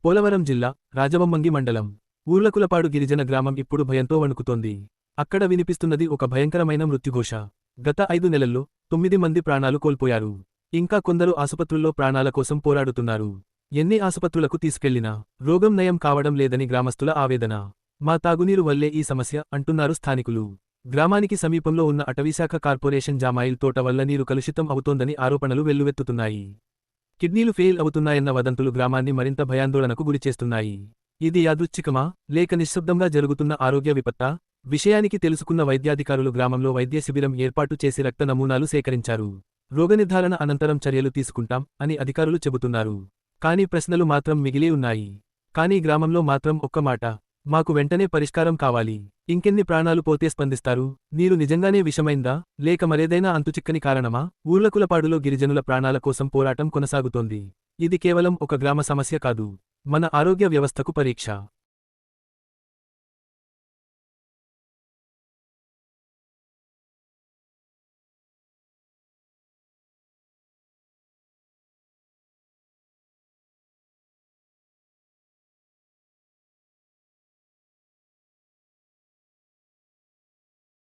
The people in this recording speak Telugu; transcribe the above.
పోలవరం జిల్లా రాజవొమ్మంగి మండలం ఊర్లకులపాడు గిరిజన గ్రామం ఇప్పుడు భయంతో వణుకుతోంది. అక్కడ వినిపిస్తున్నది ఒక భయంకరమైన మృత్యుఘోష. గత 5 నెలల్లో 9 మంది ప్రాణాలు కోల్పోయారు. ఇంకా కొందరు ఆసుపత్రుల్లో ప్రాణాల కోసం పోరాడుతున్నారు. ఎన్ని ఆసుపత్రులకు తీసుకెళ్లినా రోగం నయం కావడం లేదని గ్రామస్తుల ఆవేదన. మా తాగునీరు వల్లే ఈ సమస్య అంటున్నారు స్థానికులు. గ్రామానికి సమీపంలో ఉన్న అటవీశాఖ కార్పొరేషన్ జామాయిల్ తోట వల్ల నీరు కలుషితం అవుతోందని ఆరోపణలు వెల్లువెత్తుతున్నాయి. కిడ్నీలు ఫెయిల్ అవుతున్నాయన్న వదంతులు గ్రామాన్ని మరింత భయాందోళనకు గురిచేస్తున్నాయి. ఇది యాదృచ్ఛికమా లేక నిశ్శబ్దంగా జరుగుతున్న ఆరోగ్య విపత్తా? విషయానికి తెలుసుకున్న వైద్యాధికారులు గ్రామంలో వైద్య శిబిరం ఏర్పాటు చేసి రక్త నమూనాలు సేకరించారు. రోగనిర్ధారణ అనంతరం చర్యలు తీసుకుంటాం అని అధికారులు చెబుతున్నారు. కానీ ప్రశ్నలు మాత్రం మిగిలి ఉన్నాయి. కానీ గ్రామంలో మాత్రం ఒక్క మాట, మాకు వెంటనే పరిష్కారం కావాలి. ఇంకెన్ని ప్రాణాలు పోతే స్పందిస్తారు? నీరు నిజంగానే విషమైందా లేక మరేదైనా అంతుచిక్కని కారణమా? ఊర్లకులపాడులో గిరిజనుల ప్రాణాల కోసం పోరాటం కొనసాగుతోంది. ఇది కేవలం ఒక గ్రామ సమస్య కాదు, మన ఆరోగ్య వ్యవస్థకు పరీక్ష.